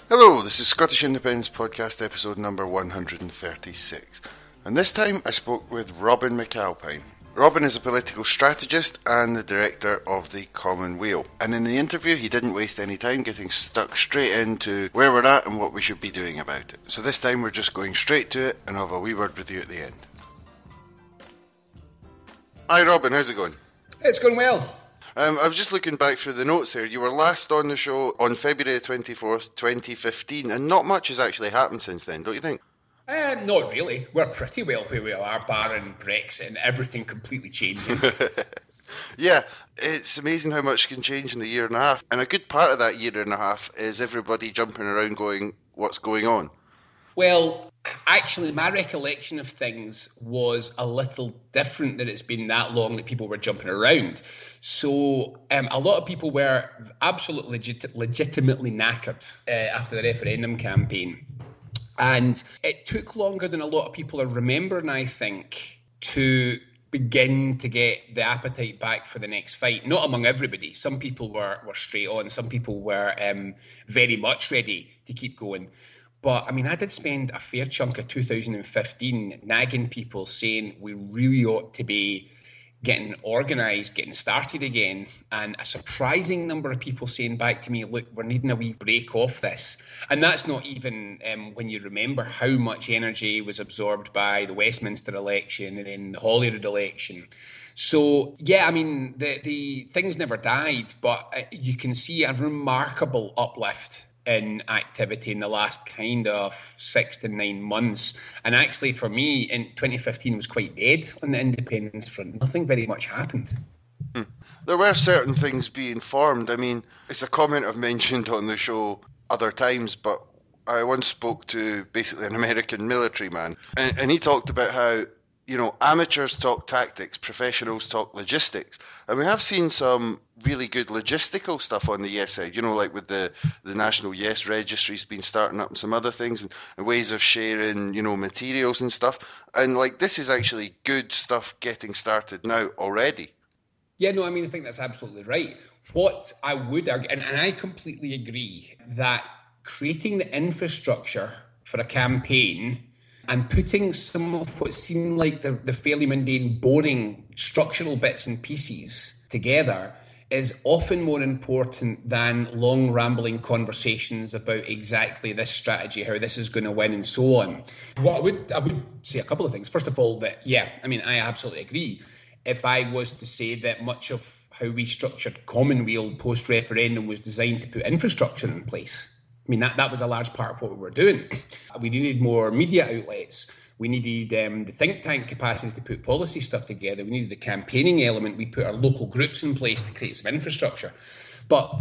Hello, this is Scottish Independence Podcast episode number 136. And this time I spoke with Robin McAlpine. Robin is a political strategist and the director of the Common Weal. And in the interview he didn't waste any time getting stuck straight into where we're at and what we should be doing about it. So this time we're just going straight to it and I'll have a wee word with you at the end. Hi Robin, how's it going? It's going well. I was just looking back through the notes here. You were last on the show on February 24th, 2015, and not much has actually happened since then, don't you think? Not really. We're pretty well where we are, barring Brexit and everything completely changing. Yeah, it's amazing how much can change in a year and a half. And a good part of that year and a half is everybody jumping around going, what's going on? Well, actually, my recollection of things was a little different, that it's been that long that people were jumping around. So a lot of people were absolutely legitimately knackered after the referendum campaign. And it took longer than a lot of people are remembering, I think, to begin to get the appetite back for the next fight. Not among everybody. Some people were straight on. Some people were very much ready to keep going. But, I mean, I did spend a fair chunk of 2015 nagging people saying we really ought to be getting organised, getting started again. And a surprising number of people saying back to me, look, we're needing a wee break off this. And that's not even when you remember how much energy was absorbed by the Westminster election and then the Holyrood election. So, yeah, I mean, the things never died, but you can see a remarkable uplift in activity in the last kind of 6 to 9 months. And actually, for me, in 2015 was quite dead on the independence front. Nothing very much happened. There were certain things being formed. I mean, it's a comment I've mentioned on the show other times, but I once spoke to basically an American military man, and he talked about how, you know, amateurs talk tactics, professionals talk logistics. And we have seen some really good logistical stuff on the Yes side, you know, like with the National Yes Registry's been starting up and some other things and ways of sharing, you know, materials and stuff. And like, this is actually good stuff getting started now already. Yeah, no, I mean, I think that's absolutely right. What I would argue, and I completely agree, that creating the infrastructure for a campaign and putting some of what seem like the fairly mundane, boring structural bits and pieces together is often more important than long, rambling conversations about exactly this strategy, how this is going to win, and so on. I would say a couple of things. First of all, that, yeah, I mean, I absolutely agree. If I was to say that much of how we structured Common Weal post-referendum was designed to put infrastructure in place, I mean, that was a large part of what we were doing. We needed more media outlets. We needed the think tank capacity to put policy stuff together. We needed the campaigning element. We put our local groups in place to create some infrastructure. But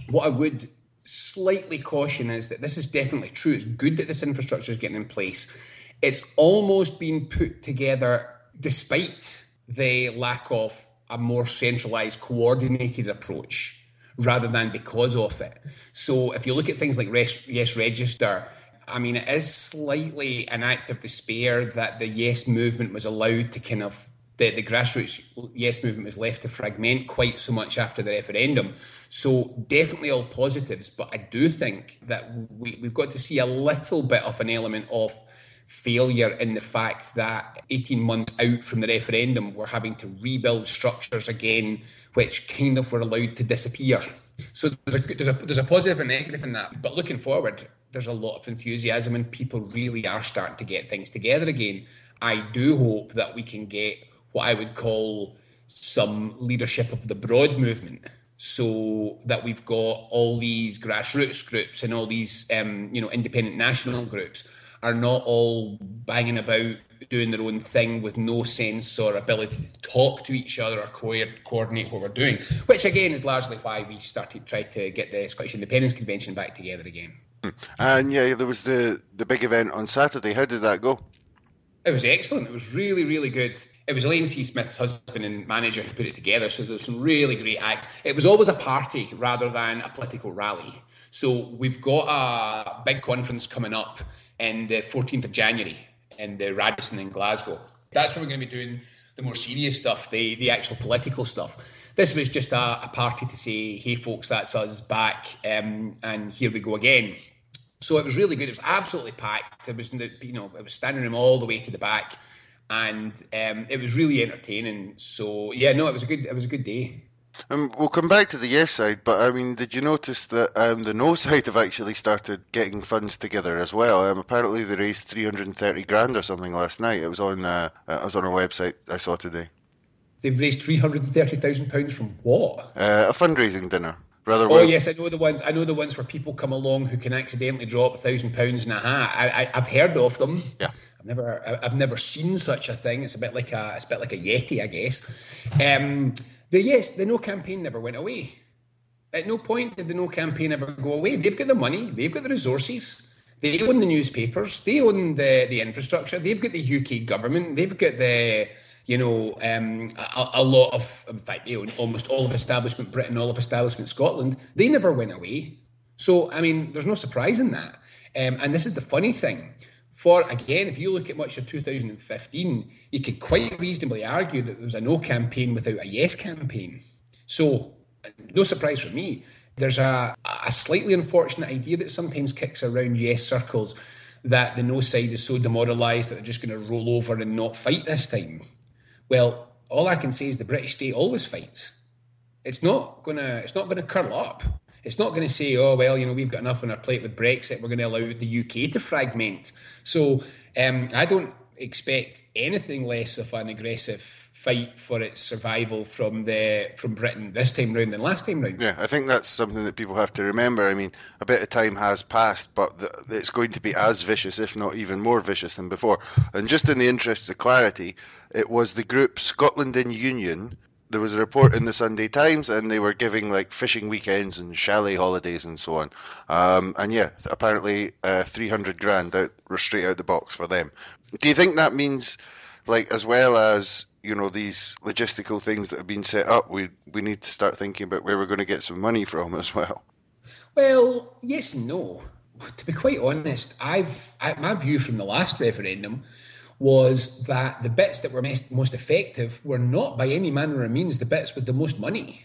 what I would slightly caution is that this is definitely true. It's good that this infrastructure is getting in place. It's almost been put together despite the lack of a more centralised, coordinated approach, rather than because of it. So if you look at things like Yes Register, I mean, it is slightly an act of despair that the Yes movement was allowed to kind of, the grassroots Yes movement was left to fragment quite so much after the referendum. So definitely all positives, but I do think that we've got to see a little bit of an element of failure in the fact that 18 months out from the referendum, we're having to rebuild structures again, which kind of were allowed to disappear. So there's a positive and negative in that. But looking forward, there's a lot of enthusiasm and people really are starting to get things together again. I do hope that we can get what I would call some leadership of the broad movement, so that we've got all these grassroots groups and all these independent national groups are not all banging about doing their own thing with no sense or ability to talk to each other or coordinate what we're doing, which again is largely why we tried to get the Scottish Independence Convention back together again. And yeah, there was the big event on Saturday. How did that go? It was excellent. It was really, really good. It was Elaine C. Smith's husband and manager who put it together, so there was some really great acts. It was always a party rather than a political rally. So we've got a big conference coming up in the 14th of January in the Radisson in Glasgow. That's when we're going to be doing the more serious stuff, the actual political stuff. This was just a party to say, hey folks, that's us back, and here we go again. So it was really good. It was absolutely packed. It was, it was standing room all the way to the back, and it was really entertaining. So yeah, no, it was a good day. We'll come back to the yes side, but I mean, did you notice that the no side have actually started getting funds together as well? Apparently, they raised 330 grand or something last night. It was on a website I saw today. They've raised £330,000 from what? A fundraising dinner. Yes, I know the ones. I know the ones where people come along who can accidentally drop £1,000 in a hat. I've heard of them. Yeah. I've never seen such a thing. It's a bit like a Yeti, I guess. The No campaign never went away. At no point did the No campaign ever go away. They've got the money. They've got the resources. They own the newspapers. They own the infrastructure. They've got the UK government. They've got a lot of, in fact, they own almost all of establishment Britain, all of establishment Scotland. They never went away. So, I mean, there's no surprise in that. And this is the funny thing. If you look at much of 2015, you could quite reasonably argue that there was a no campaign without a yes campaign. So, no surprise for me. There's a slightly unfortunate idea that sometimes kicks around yes circles that the no side is so demoralised that they're just going to roll over and not fight this time. Well, all I can say is the British state always fights. It's not gonna curl up. It's not going to say, oh, well, we've got enough on our plate with Brexit, we're going to allow the UK to fragment. So I don't expect anything less of an aggressive fight for its survival from Britain this time round than last time round. Yeah, I think that's something that people have to remember. I mean, a bit of time has passed, but it's going to be as vicious, if not even more vicious than before. And just in the interests of clarity, it was the group Scotland in Union. There was a report in the Sunday Times, and they were giving like fishing weekends and chalet holidays and so on. And yeah, apparently 300 grand straight out the box for them. Do you think that means, like, as well as these logistical things that have been set up, we need to start thinking about where we're going to get some money from as well? Well, yes and no. To be quite honest, my view from the last referendum was that the bits that were most effective were not by any manner of means the bits with the most money.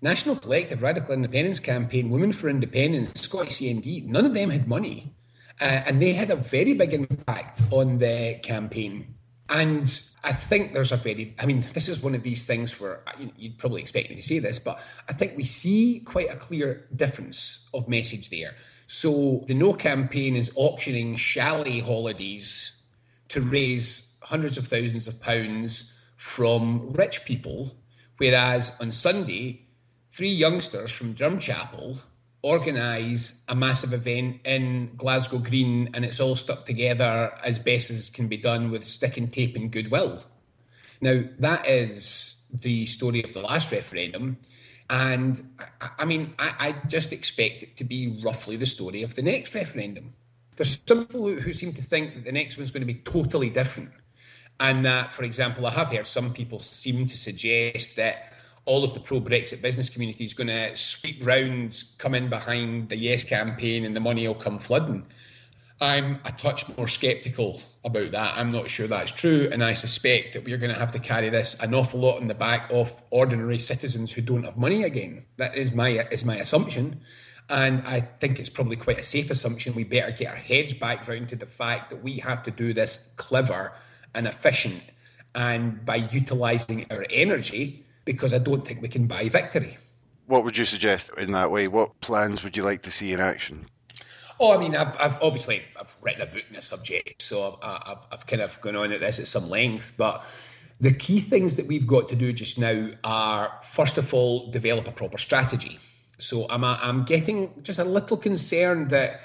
National Collective, Radical Independence Campaign, Women for Independence, Scottish CND, none of them had money. And they had a very big impact on the campaign. And I think this is one of these things where you'd probably expect me to say this, but I think we see quite a clear difference of message there. So the No campaign is auctioning chalet holidays to raise hundreds of thousands of pounds from rich people, whereas on Sunday, 3 youngsters from Drumchapel organise a massive event in Glasgow Green, and it's all stuck together as best as can be done with stick and tape and goodwill. Now, that is the story of the last referendum, and I just expect it to be roughly the story of the next referendum. There's some people who seem to think that the next one's going to be totally different. And that, for example, I have heard some people seem to suggest that all of the pro-Brexit business community is going to sweep round, come in behind the Yes campaign, and the money will come flooding. I'm a touch more sceptical about that. I'm not sure that's true, and I suspect that we're going to have to carry this an awful lot on the back of ordinary citizens who don't have money again. That is my assumption. And I think it's probably quite a safe assumption. We better get our heads back round to the fact that we have to do this clever and efficient and by utilising our energy, because I don't think we can buy victory. What would you suggest in that way? What plans would you like to see in action? Oh, I mean, I've obviously written a book on the subject, so I've kind of gone on at this at some length. But the key things that we've got to do just now are, first of all, develop a proper strategy. So I'm getting just a little concerned that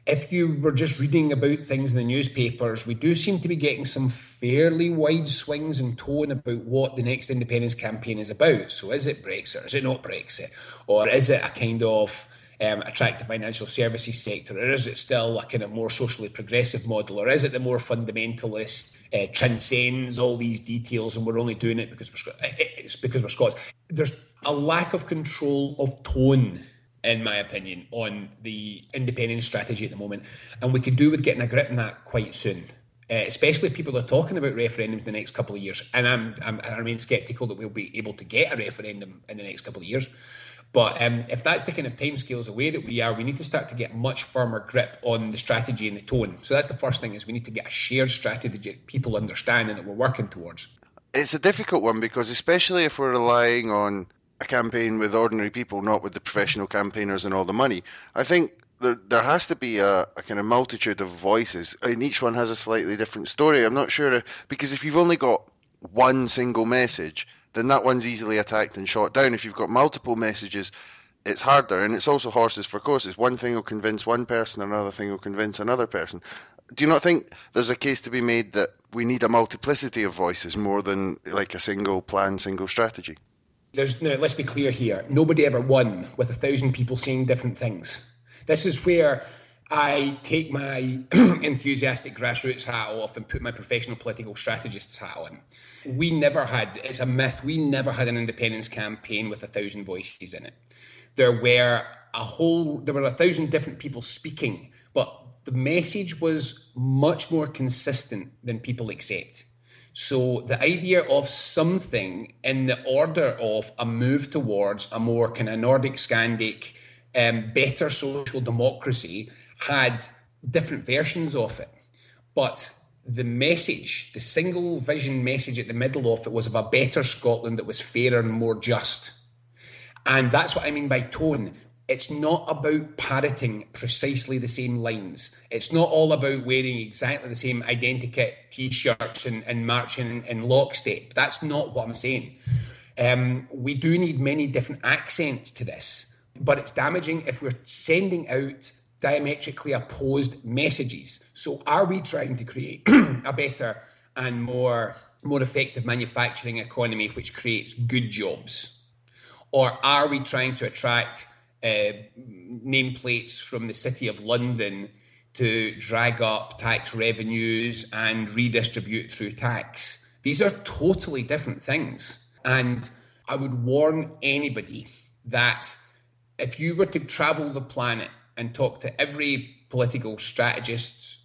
if you were just reading about things in the newspapers, we do seem to be getting some fairly wide swings in tone about what the next independence campaign is about. So is it Brexit? Is it not Brexit? Or is it a kind of attractive financial services sector? Or is it still a kind of more socially progressive model? Or is it the more fundamentalist, transcends all these details and we're only doing it because we're Scots? There's a lack of control of tone, in my opinion, on the independence strategy at the moment. And we could do with getting a grip on that quite soon, especially if people are talking about referendums in the next couple of years. And I remain sceptical that we'll be able to get a referendum in the next couple of years. But if that's the kind of timescales away that we are, we need to start to get much firmer grip on the strategy and the tone. So that's the first thing, is we need to get a shared strategy that people understand and that we're working towards. It's a difficult one because especially if we're relying on a campaign with ordinary people, not with the professional campaigners and all the money, I think there has to be a kind of multitude of voices, and each one has a slightly different story. I'm not sure, because if you've only got one single message, then that one's easily attacked and shot down. If you've got multiple messages, it's harder, and it's also horses for courses. One thing will convince one person, another thing will convince another person. Do you not think there's a case to be made that we need a multiplicity of voices more than like a single plan, single strategy? Now, let's be clear here. Nobody ever won with 1,000 people saying different things. This is where I take my enthusiastic grassroots hat off and put my professional political strategist's hat on. We never had, it's a myth, we never had an independence campaign with 1,000 voices in it. There were 1,000 different people speaking, but the message was much more consistent than people accept. So the idea of something in the order of a move towards a more kind of Nordic, Scandic, better social democracy had different versions of it. But the message, the single vision message at the middle of it, was of a better Scotland that was fairer and more just. And that's what I mean by tone. It's not about parroting precisely the same lines. It's not all about wearing exactly the same identikit T-shirts and marching in lockstep. That's not what I'm saying. We do need many different accents to this, but it's damaging if we're sending out diametrically opposed messages. So are we trying to create a better and more effective manufacturing economy which creates good jobs? Or are we trying to attract nameplates from the City of London to drag up tax revenues and redistribute through tax? These are totally different things. And I would warn anybody that if you were to travel the planet and talk to every political strategist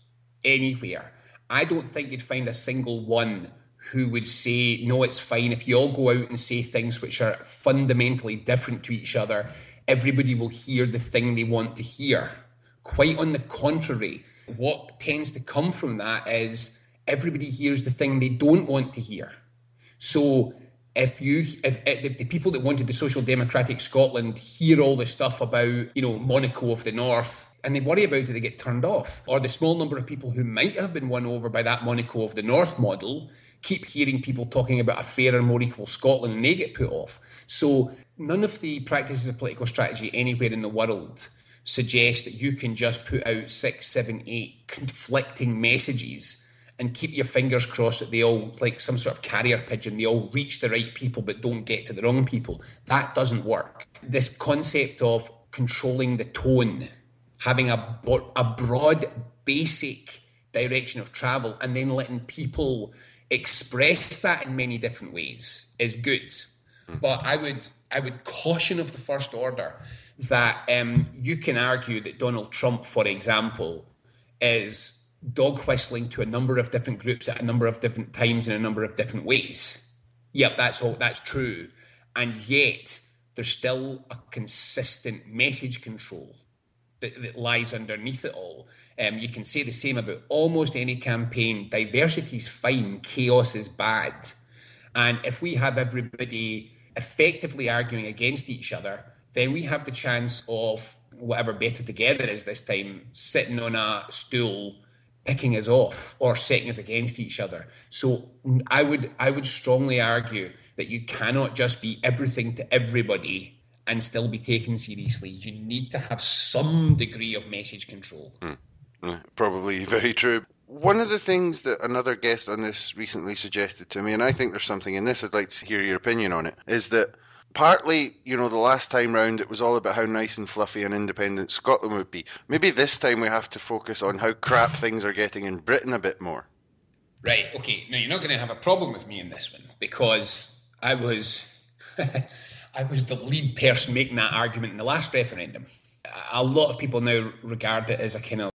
anywhere, I don't think you'd find a single one who would say, no, it's fine. If you all go out and say things which are fundamentally different to each other, everybody will hear the thing they want to hear. Quite on the contrary, what tends to come from that is everybody hears the thing they don't want to hear. So if the people that wanted the social democratic Scotland hear all the stuff about, Monaco of the North, and they worry about it, they get turned off. Or the small number of people who might have been won over by that Monaco of the North model keep hearing people talking about a fairer, more equal Scotland, and they get put off. So none of the practices of political strategy anywhere in the world suggest that you can just put out 6, 7, 8 conflicting messages and keep your fingers crossed that they all, like some sort of carrier pigeon, they all reach the right people but don't get to the wrong people. That doesn't work. This concept of controlling the tone, having a broad, basic direction of travel, and then letting people express that in many different ways is good. But I would caution of the first order that you can argue that Donald Trump, for example, is dog whistling to a number of different groups at a number of different times in a number of different ways. Yep, that's true. And yet there's still a consistent message control that lies underneath it all. You can say the same about almost any campaign. Diversity is fine, chaos is bad. And if we have everybody effectively arguing against each other, then we have the chance of whatever Better Together is this time, sitting on a stool, picking us off or setting us against each other. So I would strongly argue that you cannot just be everything to everybody and still be taken seriously. You need to have some degree of message control. Probably very true. One of the things that another guest on this recently suggested to me, and I think there's something in this, I'd like to hear your opinion on it, is that partly, the last time round it was all about how nice and fluffy and independent Scotland would be. Maybe this time we have to focus on how crap things are getting in Britain a bit more. Right, okay. Now, you're not going to have a problem with me in this one, because I was I was the lead person making that argument in the last referendum. A lot of people now regard it as a kind of